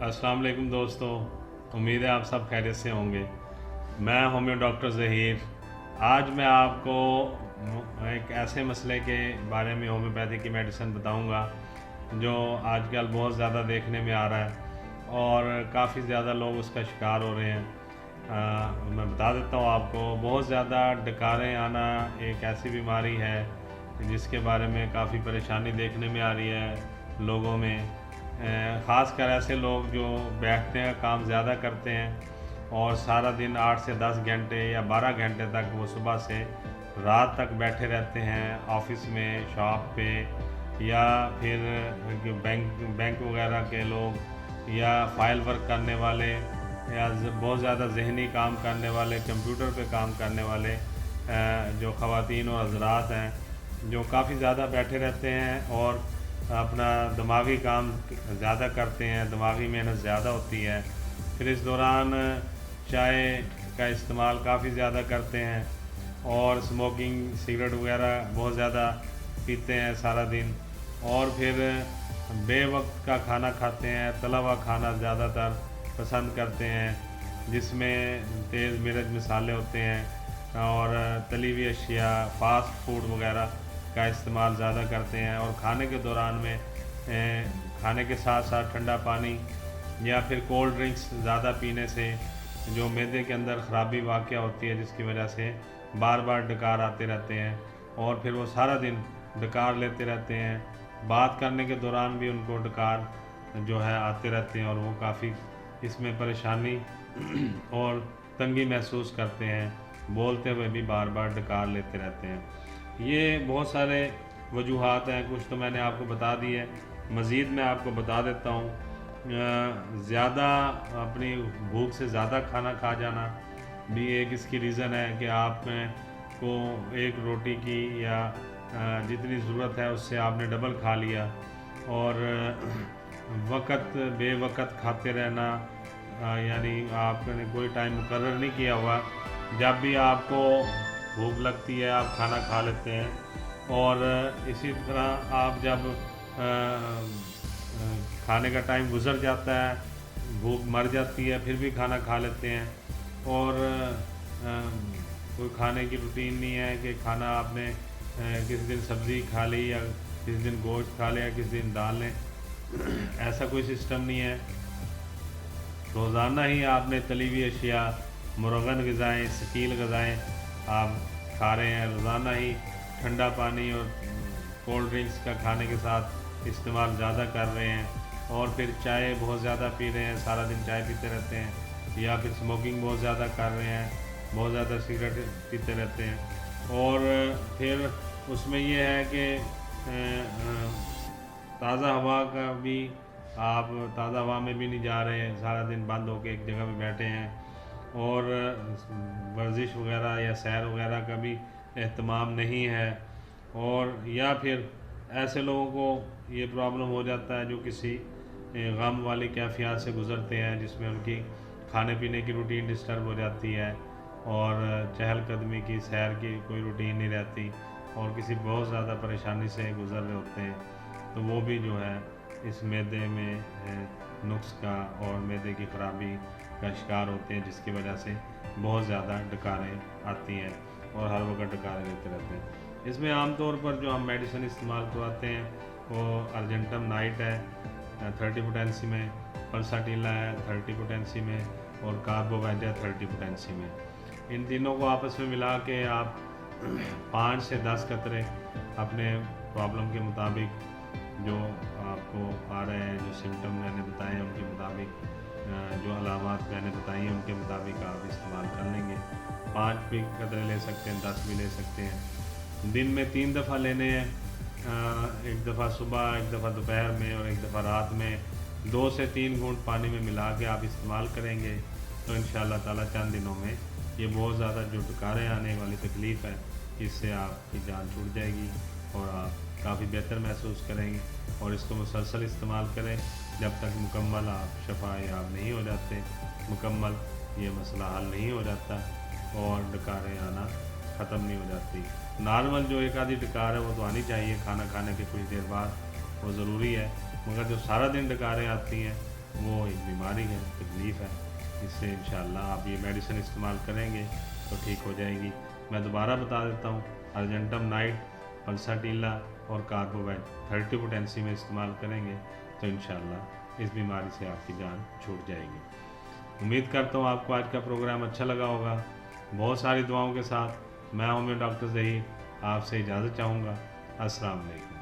अस्सलाम वालेकुम दोस्तों, उम्मीद है आप सब खैरियत से होंगे। मैं होम्यो डॉक्टर ज़हीर। आज मैं आपको एक ऐसे मसले के बारे में होम्योपैथी की मेडिसिन बताऊंगा जो आजकल बहुत ज़्यादा देखने में आ रहा है और काफ़ी ज़्यादा लोग उसका शिकार हो रहे हैं। मैं बता देता हूँ आपको, बहुत ज़्यादा डकारें आना एक ऐसी बीमारी है जिसके बारे में काफ़ी परेशानी देखने में आ रही है लोगों में। ख़ास कर ऐसे लोग जो बैठते हैं, काम ज़्यादा करते हैं और सारा दिन 8 से 10 घंटे या 12 घंटे तक वो सुबह से रात तक बैठे रहते हैं ऑफिस में, शॉप पे, या फिर बैंक वगैरह के लोग, या फाइल वर्क करने वाले, या बहुत ज़्यादा ज़हनी काम करने वाले, कंप्यूटर पे काम करने वाले जो ख़वातीन और हज़रात हैं जो काफ़ी ज़्यादा बैठे रहते हैं और अपना दिमागी काम ज़्यादा करते हैं, दिमागी मेहनत ज़्यादा होती है। फिर इस दौरान चाय का इस्तेमाल काफ़ी ज़्यादा करते हैं और स्मोकिंग, सिगरेट वगैरह बहुत ज़्यादा पीते हैं सारा दिन, और फिर बेवक्त का खाना खाते हैं, तला हुआ खाना ज़्यादातर पसंद करते हैं जिसमें तेज़ मिर्च मसाले होते हैं और तली हुई अशिया, फास्ट फूड वगैरह का इस्तेमाल ज़्यादा करते हैं। और खाने के दौरान में खाने के साथ साथ ठंडा पानी या फिर कोल्ड ड्रिंक्स ज़्यादा पीने से जो मैदे के अंदर ख़राबी वाक़या होती है, जिसकी वजह से बार बार डकार आते रहते हैं और फिर वो सारा दिन डकार लेते रहते हैं। बात करने के दौरान भी उनको डकार जो है आते रहते हैं और वो काफ़ी इसमें परेशानी और तंगी महसूस करते हैं, बोलते हुए भी बार बार डकार लेते रहते हैं। ये बहुत सारे वजूहात हैं, कुछ तो मैंने आपको बता दी है, मज़ीद मैं आपको बता देता हूँ। ज़्यादा अपनी भूख से ज़्यादा खाना खा जाना भी एक इसकी रीज़न है कि आप को एक रोटी की या जितनी ज़रूरत है उससे आपने डबल खा लिया, और वक़्त बेवक़्त खाते रहना, यानी आपने कोई टाइम मुकर्रर नहीं किया हुआ, जब भी आपको भूख लगती है आप खाना खा लेते हैं। और इसी तरह आप जब खाने का टाइम गुज़र जाता है, भूख मर जाती है, फिर भी खाना खा लेते हैं और कोई खाने की रूटीन नहीं है कि खाना आपने किसी दिन सब्ज़ी खा ली या किसी दिन गोश्त खा लिया या किसी दिन दाल लें, ऐसा कोई सिस्टम नहीं है। रोज़ाना ही आपने तली हुई अशिया, मुरगन ग़िज़ाएँ, शकील ग़िज़ाएँ आप खा रहे हैं, रोज़ाना ही ठंडा पानी और कोल्ड ड्रिंक्स का खाने के साथ इस्तेमाल ज़्यादा कर रहे हैं, और फिर चाय बहुत ज़्यादा पी रहे हैं, सारा दिन चाय पीते रहते हैं, या फिर स्मोकिंग बहुत ज़्यादा कर रहे हैं, बहुत ज़्यादा सिगरेट पीते रहते हैं। और फिर उसमें ये है कि ताज़ा हवा का भी, आप ताज़ा हवा में भी नहीं जा रहे हैं, सारा दिन बंद होकर एक जगह पे बैठे हैं, और वर्जिश वगैरह या सैर वगैरह का भी एहतमाम नहीं है। और या फिर ऐसे लोगों को ये प्रॉब्लम हो जाता है जो किसी गम वाली कैफियत से गुज़रते हैं, जिसमें उनकी खाने पीने की रूटीन डिस्टर्ब हो जाती है और चहलकदमी की, सैर की कोई रूटीन नहीं रहती, और किसी बहुत ज़्यादा परेशानी से गुज़र रहे होते हैं, तो वो भी जो है इस मैदे में नुक्स का और मैदे की ख़राबी का शिकार होते हैं, जिसकी वजह से बहुत ज़्यादा डकारें आती हैं और हर वक्त डकारें लेते रहते हैं। इसमें आमतौर पर जो हम मेडिसिन इस्तेमाल करवाते हैं वो अर्जेंटम नाइट है 30 पोटेंसी में, पल्साटिला है 30 पोटेंसी में, और कार्बोवेज है 30 पोटेंसी में। इन तीनों को आपस में मिला के आप 5 से 10 कतरे अपने प्रॉब्लम के मुताबिक, जो आपको आ रहे हैं, जो सिम्टम मैंने बताए हैं उनके मुताबिक, जो अलामात मैंने बताई हैं उनके मुताबिक आप इस्तेमाल कर लेंगे। 5 भी कतरे ले सकते हैं, 10 भी ले सकते हैं। दिन में 3 दफ़ा लेने हैं, एक दफ़ा सुबह, एक दफ़ा दोपहर में और एक दफ़ा रात में। 2 से 3 घूंट पानी में मिला के आप इस्तेमाल करेंगे तो इंशाअल्लाह ताला चंद दिनों में ये बहुत ज़्यादा जो डकारें आने वाली तकलीफ़ है, इससे आपकी जान छूट जाएगी और आप काफ़ी बेहतर महसूस करेंगे। और इसको मुसलसल इस्तेमाल करें जब तक मुकम्मल आप शफा याब नहीं हो जाते, मुकम्मल ये मसला हल नहीं हो जाता और डकारें आना ख़त्म नहीं हो जाती। नॉर्मल जो एक आधी डकार है वो तो आनी चाहिए खाना खाने के कुछ देर बाद, वो ज़रूरी है, मगर जो सारा दिन डकारें आती हैं وہ ایک بیماری ہے، تکلیف ہے، اس سے انشاءاللہ آپ یہ میڈیسن استعمال کریں گے تو ٹھیک ہو جائے گی۔ میں دوبارہ بتا دیتا ہوں، ارجنٹم نائٹ، پلساٹیلا اور کاربوویٹ 30 پوٹینسی میں استعمال کریں گے تو انشاءاللہ اس بیماری سے آپ کی جان چھوٹ جائے گی۔ امید کرتا ہوں آپ کو آج کا پروگرام اچھا لگا ہوگا۔ بہت ساری دعاؤں کے ساتھ میں ہومیو ڈاکٹر ظہیر آپ سے اجازت چاہوں گا۔ السلام علیکم۔